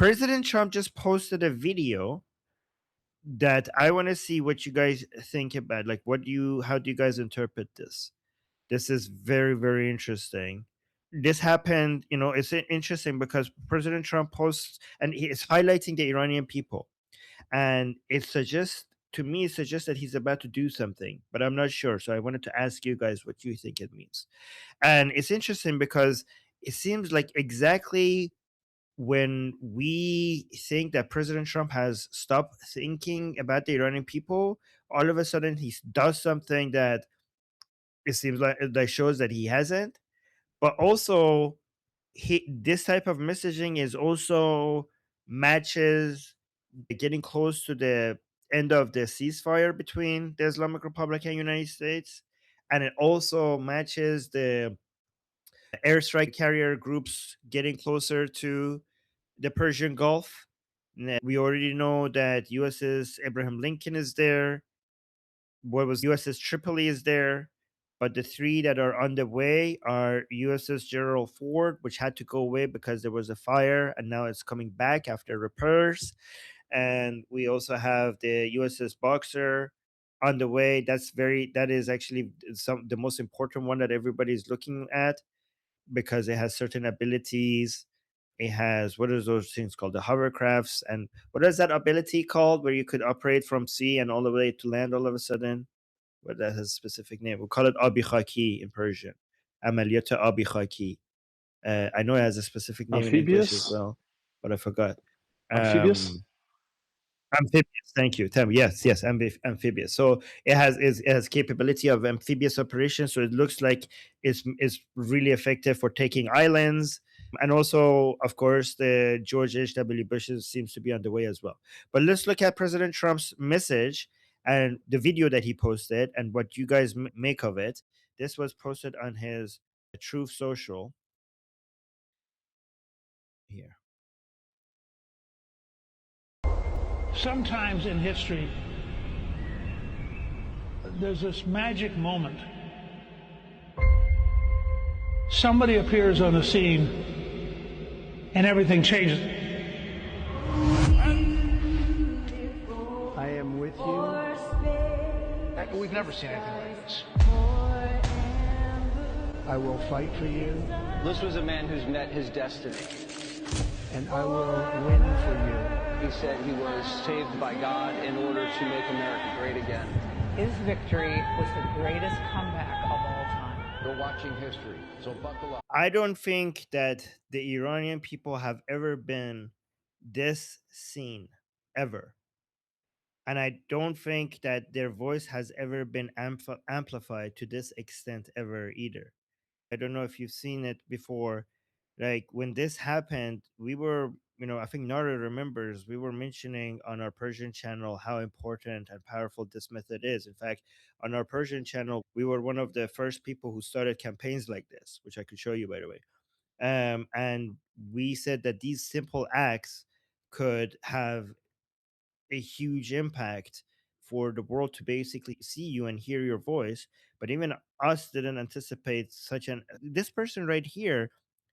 President Trump just posted a video that I want to see what you guys think about. Like, how do you guys interpret this? This is very, very interesting. This happened, it's interesting because President Trump posts and he is highlighting the Iranian people. And to me, it suggests that he's about to do something, but I'm not sure. So I wanted to ask you guys what you think it means. And it's interesting because it seems like exactly when we think that President Trump has stopped thinking about the Iranian people, all of a sudden he does something that it seems like that shows that he hasn't. But also, this type of messaging is also matches getting close to the end of the ceasefire between the Islamic Republic and United States, and it also matches the airstrike carrier groups getting closer to the Persian Gulf. We already know that USS Abraham Lincoln is there. What was USS Tripoli is there. But the three that are on the way are USS Gerald Ford, which had to go away because there was a fire, and now it's coming back after repairs. And we also have the USS Boxer on the way. That is actually the most important one that everybody's looking at because it has certain abilities. It has, what are those things called? The hovercrafts. And what is that ability called where you could operate from sea and all the way to land all of a sudden? But that has a specific name. We call it abi khaki in Persian. Amaliyat abi khaki. I know it has a specific name in English as Amphibious? well, but I forgot. Amphibious? Amphibious. Thank you. Yes, amphibious. So it has capability of amphibious operation. So it looks like it's really effective for taking islands, and also, of course, the George H.W. Bush seems to be on the way as well. But let's look at President Trump's message and the video that he posted, and what you guys make of it. This was posted on his Truth Social here. Sometimes in history, there's this magic moment. Somebody appears on the scene and everything changes. I am with you. We've never seen anything like this. I will fight for you. This was a man who's met his destiny. And I will win for you. He said he was saved by God in order to make America great again. His victory was the greatest comeback of all time. You're watching history, so buckle up. I don't think that the Iranian people have ever been this seen, ever. And I don't think that their voice has ever been amplified to this extent ever either. I don't know if you've seen it before. Like when this happened, we were, I think Nara remembers, we were mentioning on our Persian channel how important and powerful this method is. In fact, on our Persian channel, we were one of the first people who started campaigns like this, which I could show you, by the way. And we said that these simple acts could have a huge impact for the world to basically see you and hear your voice. But even us didn't anticipate this person right here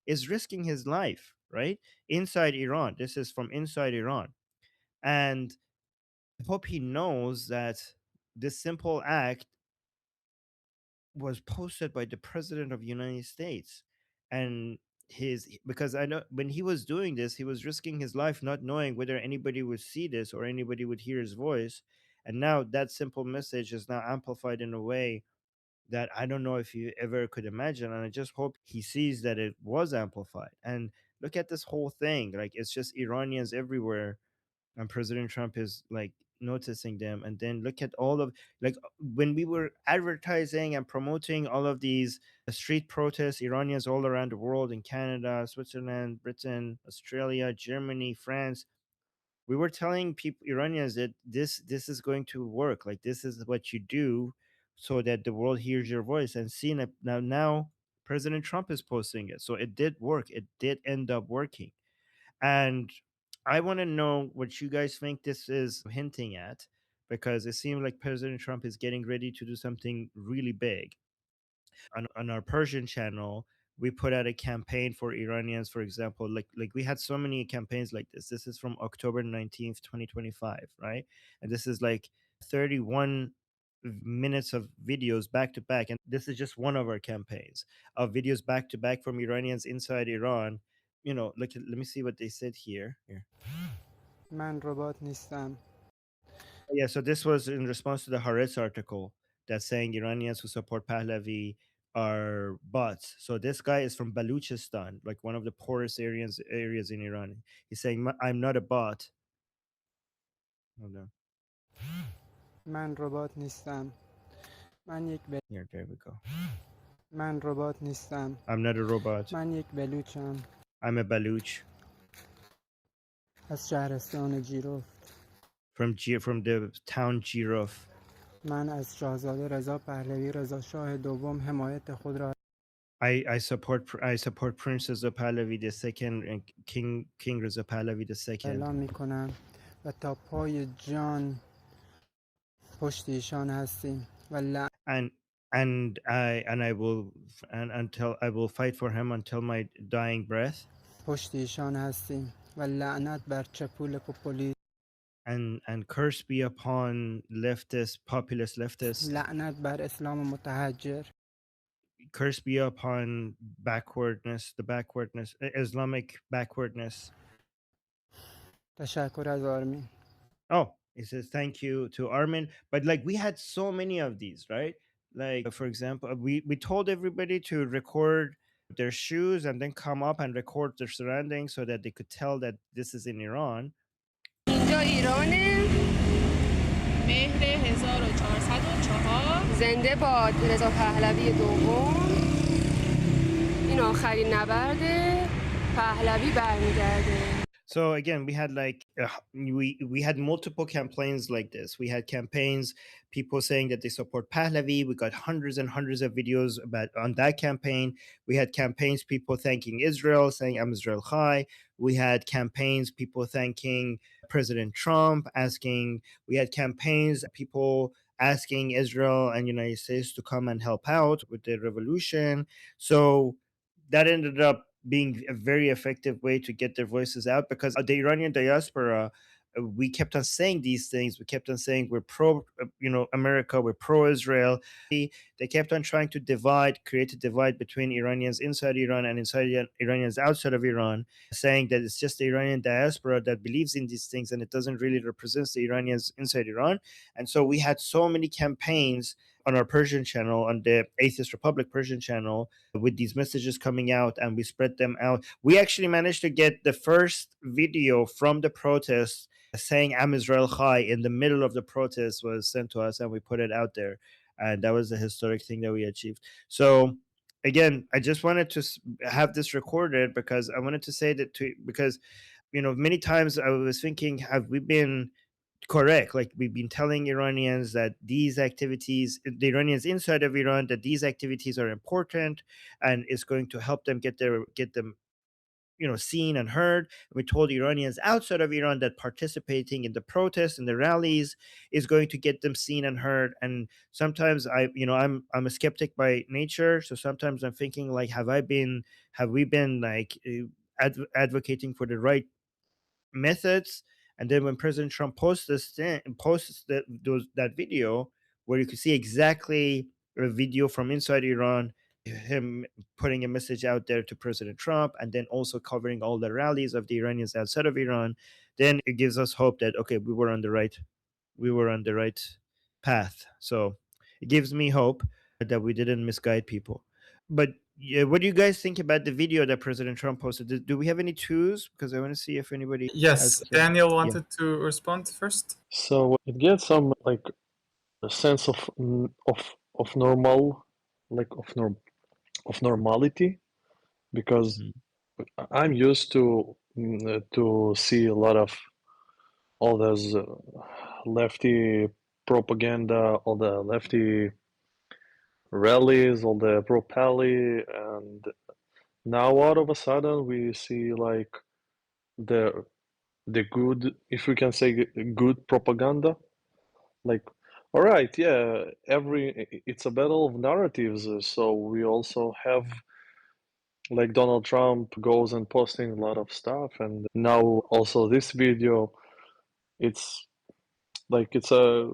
is risking his life, right? Inside Iran. This is from inside Iran. And I hope he knows that this simple act was posted by the president of the United States. And because I know when he was doing this, he was risking his life, not knowing whether anybody would see this or anybody would hear his voice. And now that simple message is now amplified in a way that I don't know if you ever could imagine. And I just hope he sees that it was amplified. And look at this whole thing. Like it's just Iranians everywhere, and President Trump is like noticing them. And then look at all of, like, when we were advertising and promoting all of these street protests, Iranians all around the world, in Canada, Switzerland, Britain, Australia, Germany, France, we were telling people, Iranians, that this is going to work. Like this is what you do so that the world hears your voice. And seeing it now President Trump is posting it, so it did work. It did end up working. And I want to know what you guys think this is hinting at, because it seems like President Trump is getting ready to do something really big. On our Persian channel, we put out a campaign for Iranians, for example. Like we had so many campaigns like this. This is from October 19th, 2025, right? And this is like 31 minutes of videos back to back, and this is just one of our campaigns of videos back to back from Iranians inside Iran. Look, let me see what they said here. من ربات نیستم. Yeah, so this was in response to the Haaretz article that's saying Iranians who support Pahlavi are bots. So this guy is from Baluchistan, like one of the poorest areas in Iran. He's saying, I'm not a bot." Hold on. من ربات نیستم. Here, there we go. من ربات نیستم. I'm not a robot. من یک بلوچم. I'm a Baluch از شهرستان جیروف. from the town Jirov. من از شاهزاده رضا پهلوی رضا شاه دوم حمایت خود را I support Princess of Pahlavi II and King Reza Pahlavi II. اعلام می کنم و تا پای جان پشت ایشان هستیم و and I will fight for him until my dying breath. پشت ایشان هستیم و لعنت بر چپول پوپولیست. And curse be upon populist leftists. لعنت بر اسلام متحجر. Curse be upon Islamic backwardness. تشکر از آرمین. Oh, it says thank you to Armin. But like we had so many of these, right? Like for example, we told everybody to record their shoes and then come up and record their surroundings so that they could tell that this is in Iran. اینجا ایرانه، مهر 1404. زنده باد رضا پهلوی دوم. این آخرین نبرد پهلوی برمیگرده. So again, we had we had multiple campaigns like this. We had campaigns, people saying that they support Pahlavi. We got hundreds and hundreds of videos on that campaign. We had campaigns, people thanking Israel, saying I'm Israel Chai. We had campaigns, people thanking President Trump, we had campaigns, people asking Israel and United States to come and help out with the revolution. So that ended up being a very effective way to get their voices out, because the Iranian diaspora, we kept on saying these things. We kept on saying we're pro, America, we're pro-Israel. They kept on trying to create a divide between Iranians inside Iran and Iranians outside of Iran, saying that it's just the Iranian diaspora that believes in these things and it doesn't really represent the Iranians inside Iran. And so we had so many campaigns on our Persian channel, on the Atheist Republic Persian channel, with these messages coming out, and we spread them out. We actually managed to get the first video from the protest saying "Am Israel Chai" in the middle of the protest was sent to us, and we put it out there. And that was a historic thing that we achieved. So again, I just wanted to have this recorded because I wanted to say that because many times I was thinking, have we been correct? Like we've been telling Iranians that these activities, the Iranians inside of Iran, that these activities are important and it's going to help them get them seen and heard. We told Iranians outside of Iran that participating in the protests and the rallies is going to get them seen and heard. And sometimes I'm a skeptic by nature, so sometimes I'm thinking like, have we been like advocating for the right methods? And then when President Trump posts that video where you can see exactly a video from inside Iran, him putting a message out there to President Trump, and then also covering all the rallies of the Iranians outside of Iran, then it gives us hope that okay, we were on the right path. So it gives me hope that we didn't misguide people. But yeah, what do you guys think about the video that President Trump posted? Do we have any twos? Because I want to see if anybody. Yes, Daniel wanted to respond first. So it gets some like a sense of normal, like of normality, because I'm used to see a lot of all those lefty propaganda, all the lefty rallies, all the pro-Pali, and now out of a sudden we see like the good, if we can say good propaganda. Like, all right, yeah, it's a battle of narratives, so we also have like Donald Trump goes and posting a lot of stuff, and now also this video, it's like it's a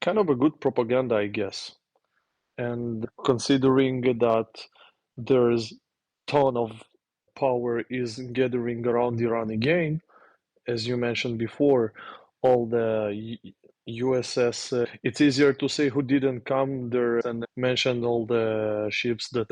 kind of a good propaganda, I guess. And considering that there's ton of power is gathering around Iran again, as you mentioned before, all the USS, it's easier to say who didn't come there and mention all the ships that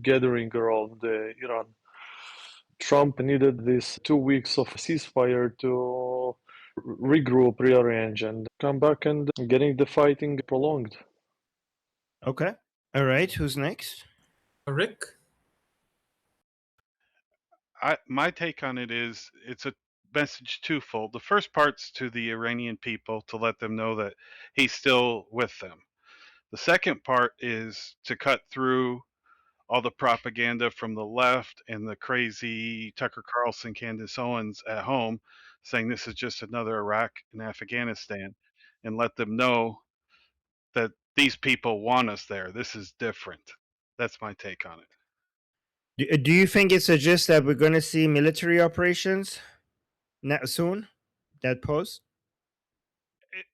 gathering around Iran. Trump needed this 2 weeks of ceasefire to regroup, rearrange, and come back and getting the fighting prolonged. Okay. All right. Who's next? Rick? My take on it is it's a message twofold. The first part's to the Iranian people to let them know that he's still with them. The second part is to cut through all the propaganda from the left and the crazy Tucker Carlson, Candace Owens at home saying this is just another Iraq and Afghanistan, and let them know that these people want us there. This is different. That's my take on it. Do you think it suggests that we're going to see military operations soon? That post?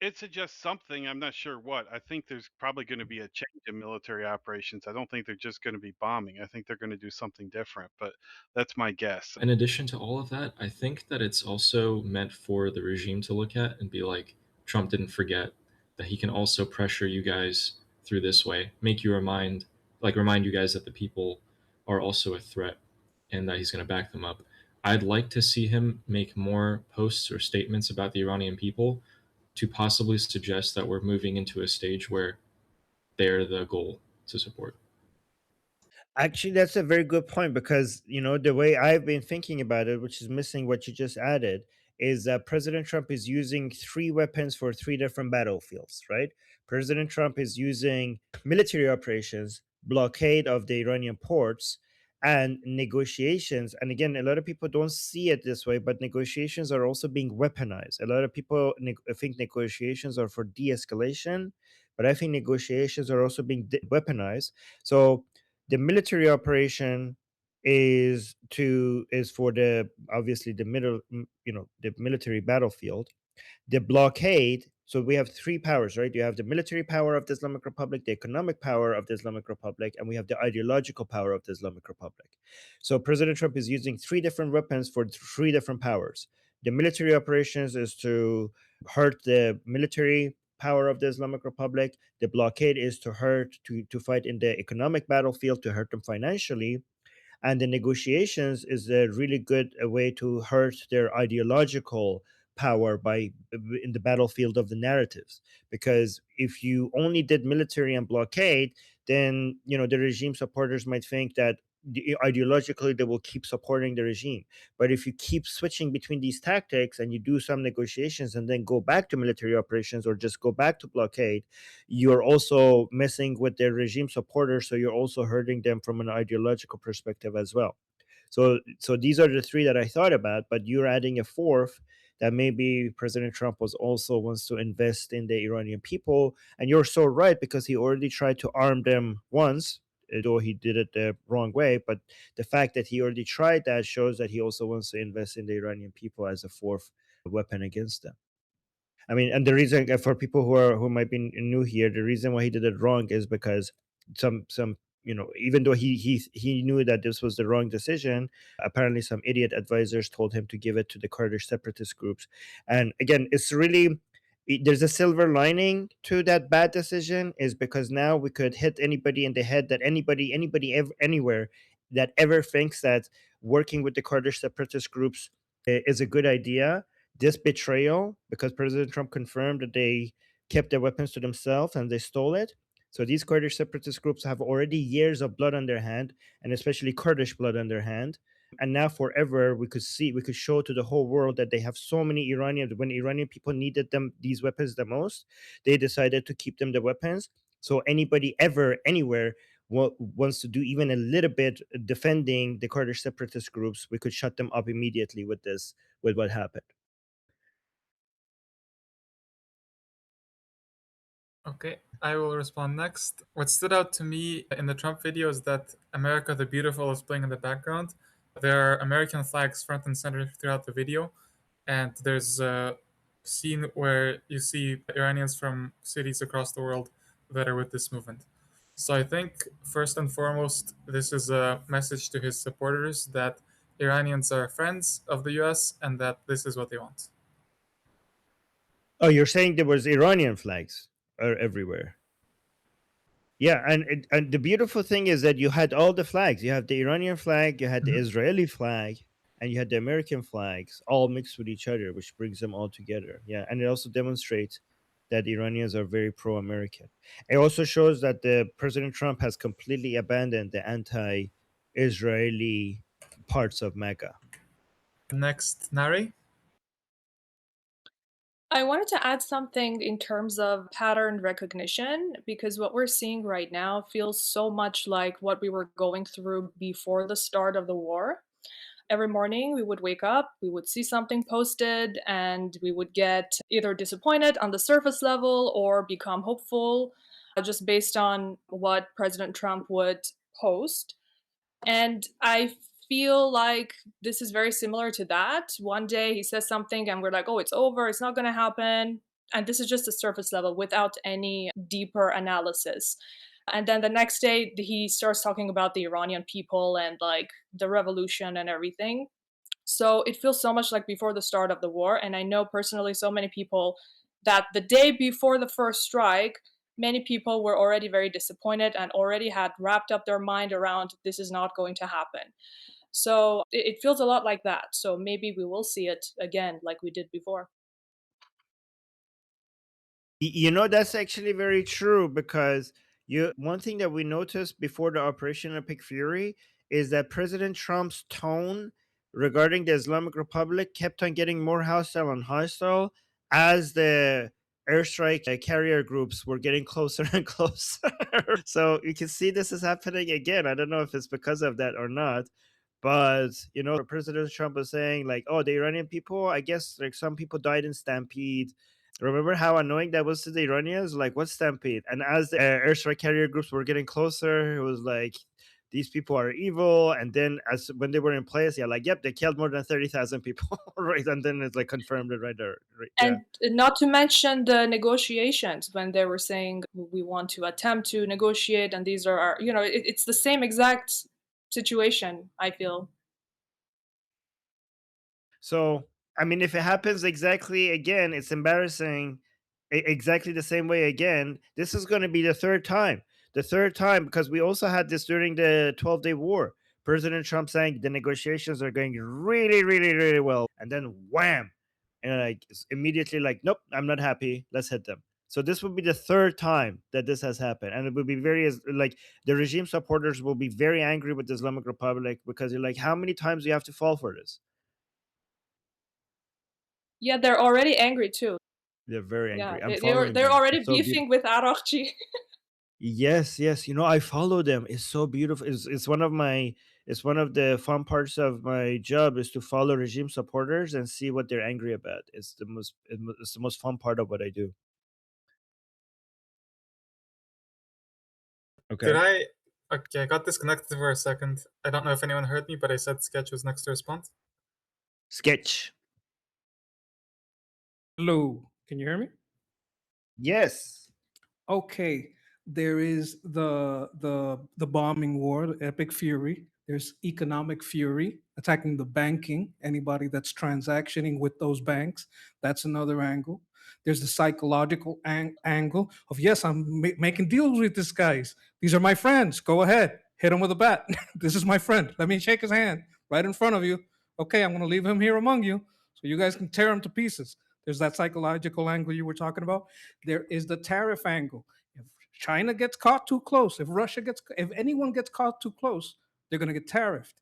It suggests something. I'm not sure what. I think there's probably going to be a change in military operations. I don't think they're just going to be bombing. I think they're going to do something different, but that's my guess. In addition to all of that, I think that it's also meant for the regime to look at and be like, Trump didn't forget that he can also pressure you guys through this way, make you remind you guys that the people are also a threat and that he's going to back them up. I'd like to see him make more posts or statements about the Iranian people to possibly suggest that we're moving into a stage where they're the goal to support. Actually, that's a very good point because, the way I've been thinking about it, which is missing what you just added, is that President Trump is using 3 weapons for 3 different battlefields, right? President Trump is using military operations, blockade of the Iranian ports, and negotiations. And again, a lot of people don't see it this way, but negotiations are also being weaponized. A lot of people think negotiations are for de-escalation, but I think negotiations are also being weaponized. So the military operation is for the obviously the the military battlefield. The blockade, so we have 3 powers, right? You have the military power of the Islamic Republic, the economic power of the Islamic Republic, and we have the ideological power of the Islamic Republic. So President Trump is using 3 different weapons for 3 different powers. The military operations is to hurt the military power of the Islamic Republic. The blockade is to fight in the economic battlefield, to hurt them financially. And the negotiations is a really good way to hurt their ideological power in the battlefield of the narratives. Because if you only did military and blockade, then the regime supporters might think that ideologically they will keep supporting the regime. But if you keep switching between these tactics and you do some negotiations and then go back to military operations or just go back to blockade, you're also messing with their regime supporters, so you're also hurting them from an ideological perspective as well. So these are the 3 that I thought about, but you're adding a 4th, that maybe President Trump wants to invest in the Iranian people. And you're so right, because he already tried to arm them once, though he did it the wrong way. But the fact that he already tried that shows that he also wants to invest in the Iranian people as a 4th weapon against them. I mean, and the reason, for people who might be new here, the reason why he did it wrong is because some even though he knew that this was the wrong decision, apparently some idiot advisors told him to give it to the Kurdish separatist groups. And again, there's a silver lining to that bad decision, is because now we could hit anybody in the head, that anybody anywhere that ever thinks that working with the Kurdish separatist groups is a good idea. This betrayal, because President Trump confirmed that they kept their weapons to themselves and they stole it. So these Kurdish separatist groups have already years of blood on their hand, and especially Kurdish blood on their hand. And now forever, we could show to the whole world that they have so many Iranians. When Iranian people needed these weapons the most, they decided to keep them the weapons. So anybody ever, anywhere, wants to do even a little bit defending the Kurdish separatist groups, we could shut them up immediately with what happened. Okay, I will respond next. What stood out to me in the Trump video is that America the Beautiful is playing in the background. There are American flags front and center throughout the video, and there's a scene where you see Iranians from cities across the world that are with this movement. So I think, first and foremost, this is a message to his supporters that Iranians are friends of the US and that this is what they want. Oh, you're saying there was Iranian flags everywhere? Yeah, and the beautiful thing is that you had all the flags. You have the Iranian flag, you had the Israeli flag, and you had the American flags all mixed with each other, which brings them all together. Yeah, and it also demonstrates that Iranians are very pro-American. It also shows that the President Trump has completely abandoned the anti-Israeli parts of MAGA. Next, Nari. I wanted to add something in terms of pattern recognition, because what we're seeing right now feels so much like what we were going through before the start of the war. Every morning we would wake up, we would see something posted, and we would get either disappointed on the surface level or become hopeful just based on what President Trump would post. And I feel like this is very similar to that. One day he says something and we're like, oh, it's over, it's not going to happen. And this is just a surface level without any deeper analysis. And then the next day he starts talking about the Iranian people and like the revolution and everything. So it feels so much like before the start of the war. And I know personally so many people that the day before the first strike, many people were already very disappointed and already had wrapped up their mind around this is not going to happen. So it feels a lot like that. So maybe we will see it again like we did before. You know, that's actually very true, because one thing that we noticed before the Operation Epic Fury is that President Trump's tone regarding the Islamic Republic kept on getting more hostile and hostile as the airstrike carrier groups were getting closer and closer. So you can see this is happening again. I don't know if it's because of that or not, but you know, President Trump was saying like, oh, the Iranian people, I guess like some people died in stampede. Remember how annoying that was to the Iranians? Like, what stampede? And as the airstrike carrier groups were getting closer, it was like, these people are evil. And then as when they were in place, yeah, like, yep, they killed more than 30,000 people, right? And then it's like confirmed it right there. Right? Yeah. And not to mention the negotiations when they were saying we want to attempt to negotiate, and these are our, you know, it's the same exact situation, I feel. So, I mean, if it happens exactly again, it's embarrassing. Exactly the same way again. This is going to be the third time. The third time, because we also had this during the 12-day war. President Trump saying the negotiations are going really, really, really well. And then wham. And like immediately like, nope, I'm not happy. Let's hit them. So this will be the third time that this has happened. And it will be very, like, the regime supporters will be very angry with the Islamic Republic, because you're like, how many times do you have to fall for this? Yeah, they're already angry too. They're very angry. Yeah, they're already beefing with Arakchi. Yes, yes. You know, I follow them. It's so beautiful. It's one of the fun parts of my job is to follow regime supporters and see what they're angry about. It's the most fun part of what I do. Okay. Okay, I got disconnected for a second. I don't know if anyone heard me, but I said Sketch was next to respond. Sketch. Hello, can you hear me? Yes. Okay, there is the bombing war, the epic fury. There's economic fury, attacking the banking, anybody that's transactioning with those banks. That's another angle. There's the psychological angle of, yes, I'm making deals with these guys. These are my friends. Go ahead, hit him with a bat. This is my friend. Let me shake his hand right in front of you. Okay, I'm going to leave him here among you so you guys can tear him to pieces. There's that psychological angle you were talking about. There is the tariff angle. If China gets caught too close, if anyone gets caught too close, they're going to get tariffed.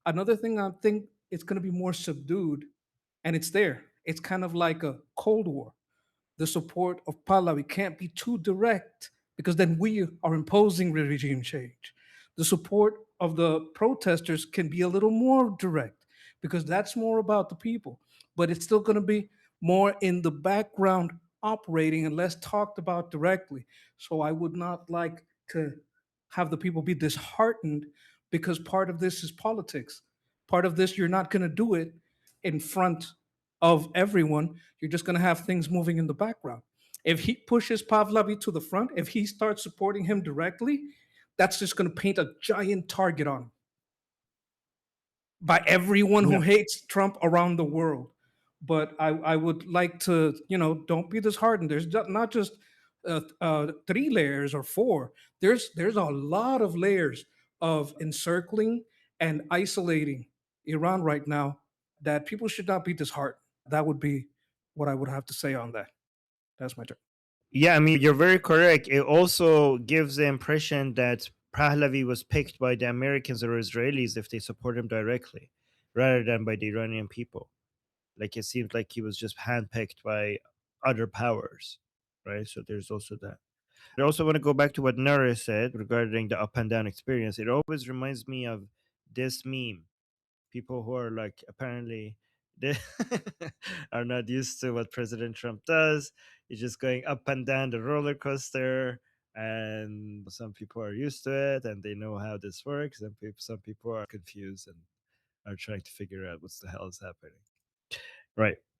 Another thing I think it's going to be more subdued, and it's there. It's kind of like a Cold War. The support of Pahlavi can't be too direct, because then we are imposing regime change. The support of the protesters can be a little more direct, because that's more about the people. But it's still going to be more in the background operating and less talked about directly. So I would not like to have the people be disheartened because part of this is politics. Part of this, you're not going to do it in front of everyone. You're just going to have things moving in the background. If he pushes Pahlavi to the front, if he starts supporting him directly, that's just going to paint a giant target on him by everyone who hates Trump around the world. But I would like to, don't be disheartened. There's not just 3 layers or 4. There's a lot of layers of encircling and isolating Iran right now that people should not be disheartened. That would be what I would have to say on that. That's my turn. Yeah, I mean, you're very correct. It also gives the impression that Pahlavi was picked by the Americans or Israelis if they support him directly, rather than by the Iranian people. Like, it seemed like he was just handpicked by other powers, right? So there's also that. I also want to go back to what Nara said regarding the up and down experience. It always reminds me of this meme. People who are like, apparently they are not used to what President Trump does. He's just going up and down the roller coaster, and some people are used to it and they know how this works, and some people are confused and are trying to figure out what the hell is happening. Right.